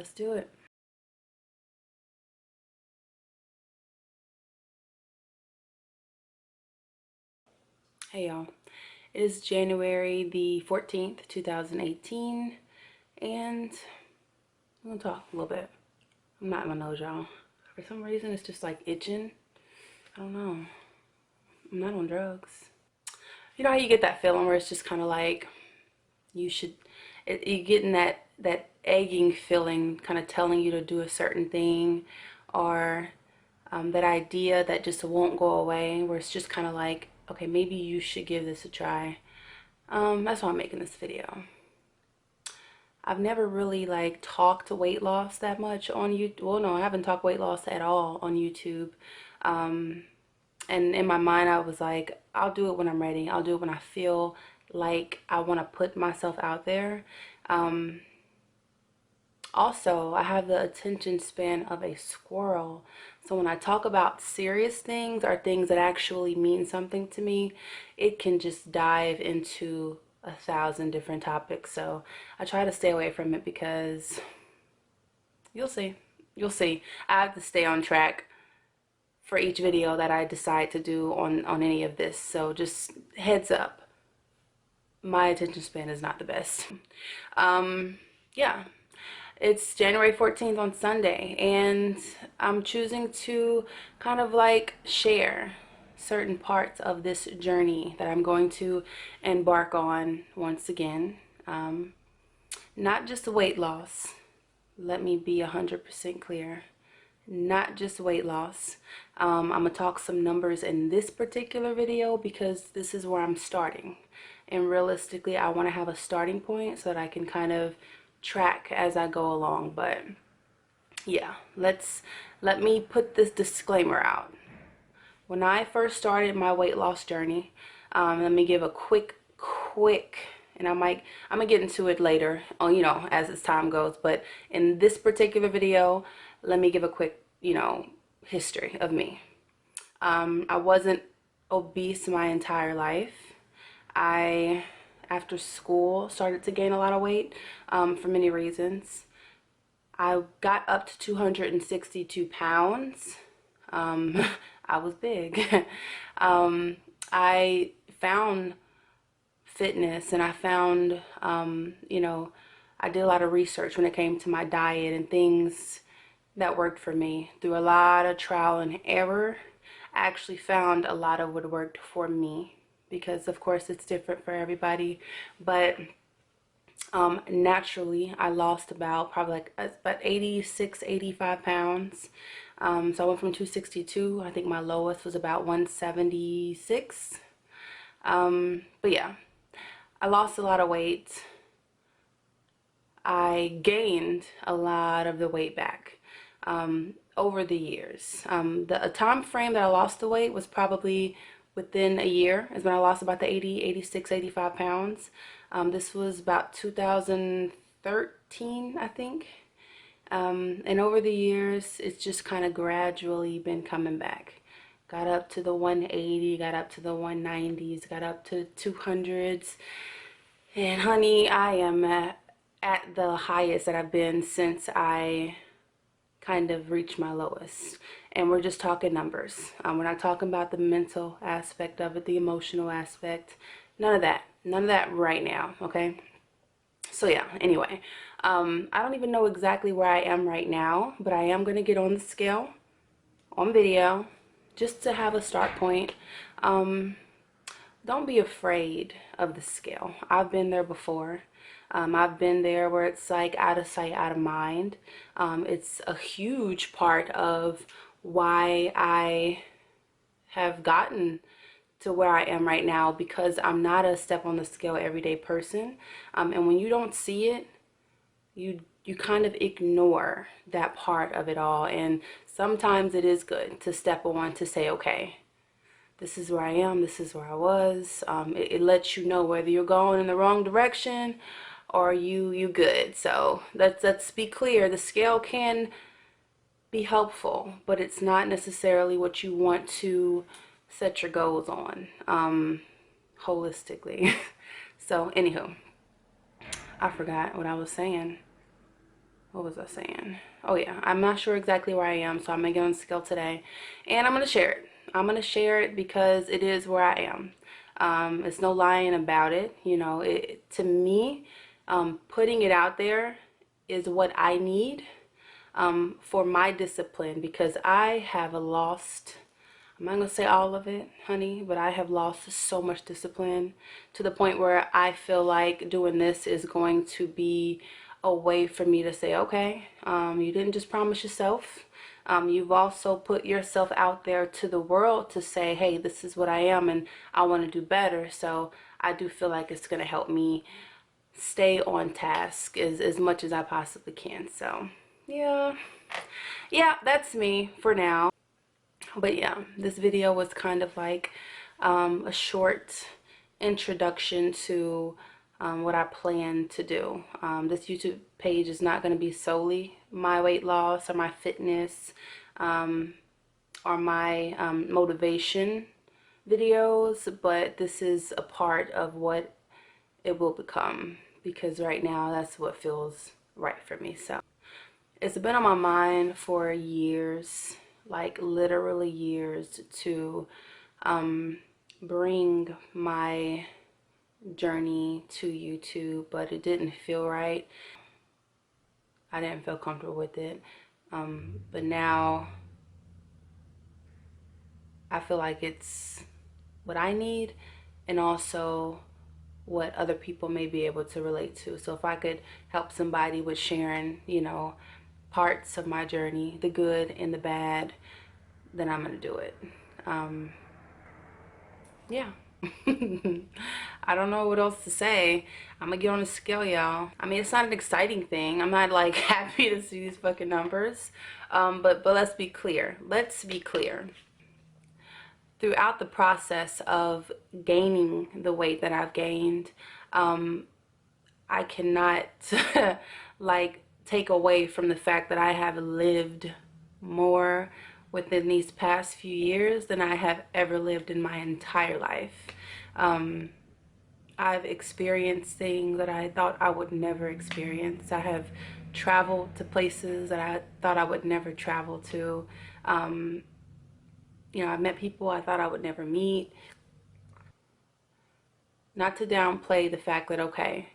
let's do it. Hey y'all, it is January the 14th, 2018, and I'm gonna talk a little bit. I'm not in my nose, y'all. For some reason, it's just like itching. I don't know. I'm not on drugs. You know how you get that feeling where it's just kind of like you should, you're getting that egging feeling, kind of telling you to do a certain thing, or that idea that just won't go away, where it's just kind of like, okay, maybe you should give this a try. That's why I'm making this video. I've never really like talked weight loss that much on YouTube. Well, no, I haven't talked weight loss at all on YouTube. And in my mind, I was like, I'll do it when I'm ready. I'll do it when I feel like I want to put myself out there. Also, I have the attention span of a squirrel. So when I talk about serious things or things that actually mean something to me, it can just dive into 1,000 different topics. So I try to stay away from it because you'll see. You'll see. I have to stay on track for each video that I decide to do on any of this. So just heads up, my attention span is not the best. Yeah. It's January 14th on Sunday, and I'm choosing to kind of like share certain parts of this journey that I'm going to embark on once again. Not just weight loss. Let me be 100% clear. Not just weight loss. I'm going to talk some numbers in this particular video because this is where I'm starting. And realistically, I want to have a starting point so that I can kind of track as I go along. But yeah, let me put this disclaimer out. When I first started my weight loss journey, let me give a quick, and I'm gonna get into it later, you know, as time goes. But in this particular video, let me give a quick, you know, history of me. I wasn't obese my entire life. After school, started to gain a lot of weight for many reasons. I got up to 262 pounds. I was big. I found fitness, and I found, you know, I did a lot of research when it came to my diet and things that worked for me. Through a lot of trial and error, I actually found a lot of what worked for me, because of course it's different for everybody. But naturally I lost probably like about 86, 85 pounds. So I went from 262, I think my lowest was about 176. But yeah, I lost a lot of weight. I gained a lot of the weight back over the years. The time frame that I lost the weight was probably within a year is when I lost about the 80, 86, 85 pounds. This was about 2013, I think. And over the years, it's just kind of gradually been coming back. Got up to the 180, got up to the 190s, got up to 200s. And honey, I am at the highest that I've been since I kind of reached my lowest. And we're just talking numbers. We're not talking about the mental aspect of it, the emotional aspect. None of that right now, okay? So yeah, anyway, I don't even know exactly where I am right now, but I am going to get on the scale on video just to have a start point. Don't be afraid of the scale. I've been there before. I've been there where it's like out of sight, out of mind. It's a huge part of why I have gotten to where I am right now, because I'm not a step on the scale everyday person. And when you don't see it, you kind of ignore that part of it all. And sometimes it is good to step on to say, okay, this is where I am, this is where I was. It lets you know whether you're going in the wrong direction or you good. So let's be clear, the scale can be helpful, but it's not necessarily what you want to set your goals on holistically. So anywho, I forgot what I was saying. what was I saying? Oh yeah, I'm not sure exactly where I am, so I'm gonna get on the scale today, and I'm gonna share it. I'm gonna share it because it is where I am. It's no lying about it. You know, to me, putting it out there is what I need for my discipline, because I have lost, I'm not gonna say all of it, honey, but I have lost so much discipline to the point where I feel like doing this is going to be a way for me to say, okay, you didn't just promise yourself. You've also put yourself out there to the world to say, hey, this is what I am and I want to do better. So I do feel like it's going to help me stay on task as much as I possibly can. So yeah, that's me for now. But yeah, this video was kind of like a short introduction to what I plan to do. This YouTube page is not going to be solely my weight loss or my fitness or my motivation videos, but this is a part of what it will become, because right now that's what feels right for me. So it's been on my mind for years, like literally years, to bring my journey to YouTube, but it didn't feel right. I didn't feel comfortable with it. But now I feel like it's what I need, and also what other people may be able to relate to. So if I could help somebody with sharing, you know, parts of my journey, the good and the bad, then I'm gonna do it. Yeah. I don't know what else to say. I'm gonna get on the scale, y'all. I mean, it's not an exciting thing. I'm not like happy to see these fucking numbers. But let's be clear. Let's be clear. Throughout the process of gaining the weight that I've gained, I cannot like take away from the fact that I have lived more within these past few years than I have ever lived in my entire life. I've experienced things that I thought I would never experience. I have traveled to places that I thought I would never travel to. You know, I've met people I thought I would never meet. Not to downplay the fact that, okay,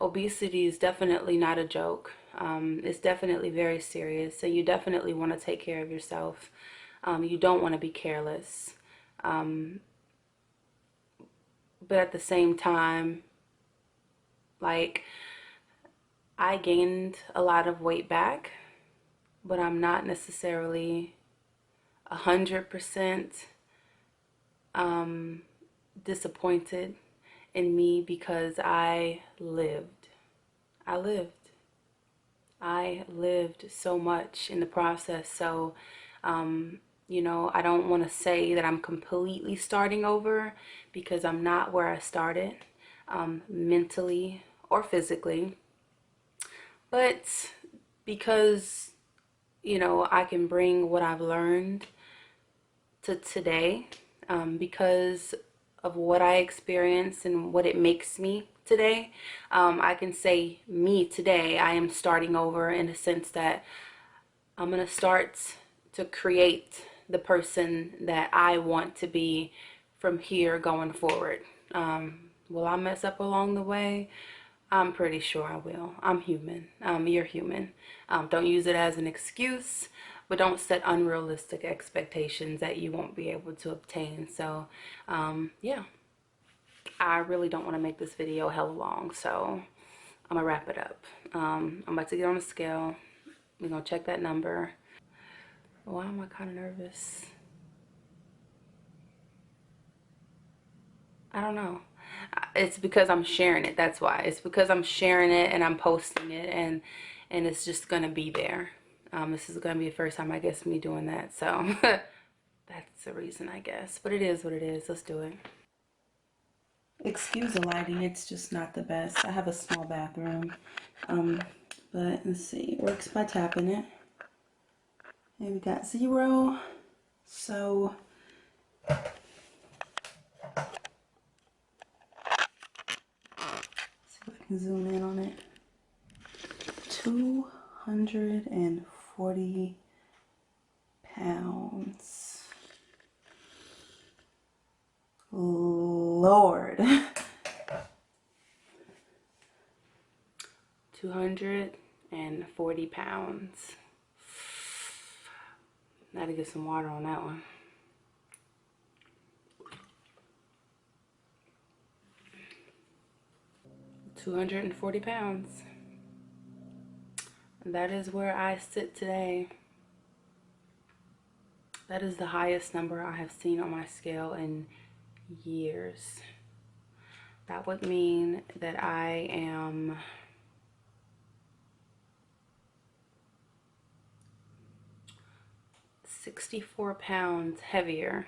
obesity is definitely not a joke. It's definitely very serious, and you definitely want to take care of yourself. You don't want to be careless. But at the same time, like, I gained a lot of weight back, but I'm not necessarily 100% disappointed in me, because I lived. I lived. I lived so much in the process. So, you know, I don't want to say that I'm completely starting over, because I'm not where I started, mentally or physically. But because, you know, I can bring what I've learned to today, because of what I experienced and what it makes me today, I can say me today, I am starting over, in a sense that I'm going to start to create the person that I want to be from here going forward. Will I mess up along the way? I'm pretty sure I will. I'm human. You're human. Don't use it as an excuse, but don't set unrealistic expectations that you won't be able to obtain. So, yeah, I really don't want to make this video hella long, so I'm gonna wrap it up. I'm about to get on the scale. We're gonna check that number. Why am I kind of nervous? I don't know. It's because I'm sharing it. That's why. It's because I'm sharing it and I'm posting it, and it's just gonna be there. This is gonna be the first time, I guess, me doing that. So that's the reason, I guess. But it is what it is. Let's do it. Excuse the lighting. It's just not the best. I have a small bathroom. But let's see. It works by tapping it. And we got 0. So see if I can zoom in on it. 200. 240 pounds. Lord. 240 pounds. Gotta get some water on that one. £240. That is where I sit today. That is the highest number I have seen on my scale in years. That would mean that I am 64 pounds heavier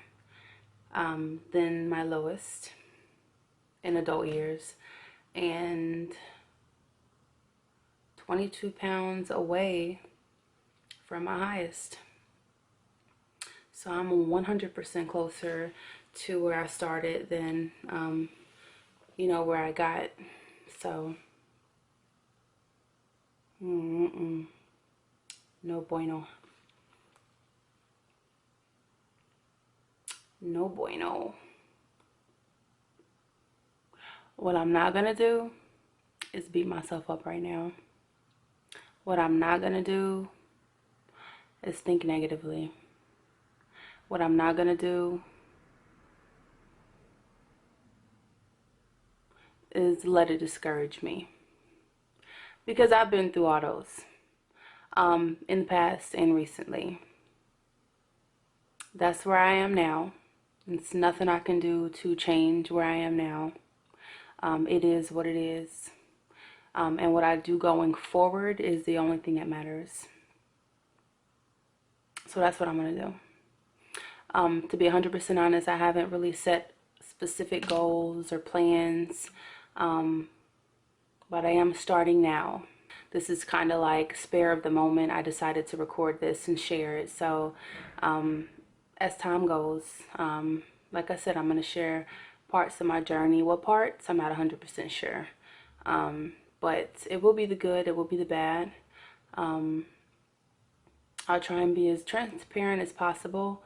than my lowest in adult years, and 22 pounds away from my highest. So I'm 100% closer to where I started than, you know, where I got. So, no bueno. No bueno. What I'm not gonna do is beat myself up right now. What I'm not gonna do is think negatively. What I'm not gonna do is let it discourage me. Because I've been through all those in the past and recently. That's where I am now. It's nothing I can do to change where I am now. It is what it is. And what I do going forward is the only thing that matters. So that's what I'm going to do. To be 100% honest, I haven't really set specific goals or plans, but I am starting now. This is kind of like spare of the moment. I decided to record this and share it. So as time goes, like I said, I'm going to share parts of my journey. What parts? I'm not 100% sure. But it will be the good, it will be the bad. I'll try and be as transparent as possible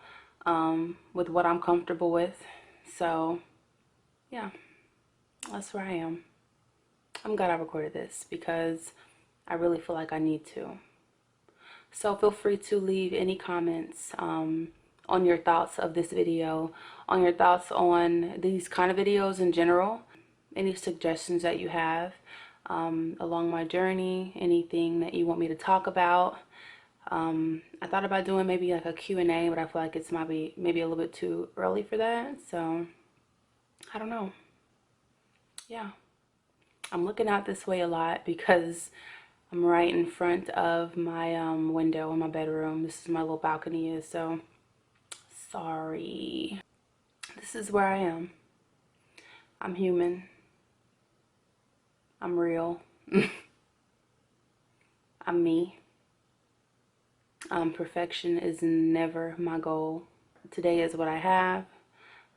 with what I'm comfortable with. So, yeah, that's where I am. I'm glad I recorded this because I really feel like I need to. So feel free to leave any comments on your thoughts of this video, on your thoughts on these kind of videos in general, any suggestions that you have along my journey, anything that you want me to talk about. I thought about doing maybe like a Q&A, but I feel like it's maybe a little bit too early for that. So I don't know. Yeah, I'm looking out this way a lot because I'm right in front of my window in my bedroom. This is my little balcony is, so sorry. This is where I am. I'm human. I'm real. I'm me. Perfection is never my goal. Today is what I have.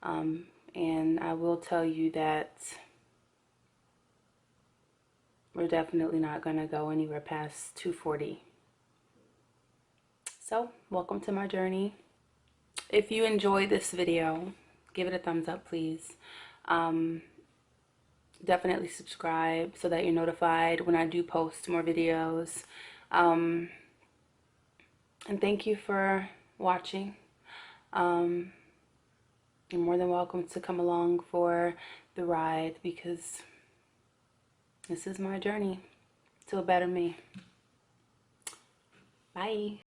And I will tell you that we're definitely not going to go anywhere past 240. So, welcome to my journey. If you enjoyed this video, give it a thumbs up, please. Definitely subscribe so that you're notified when I do post more videos. And thank you for watching. You're more than welcome to come along for the ride because this is my journey to a better me. Bye.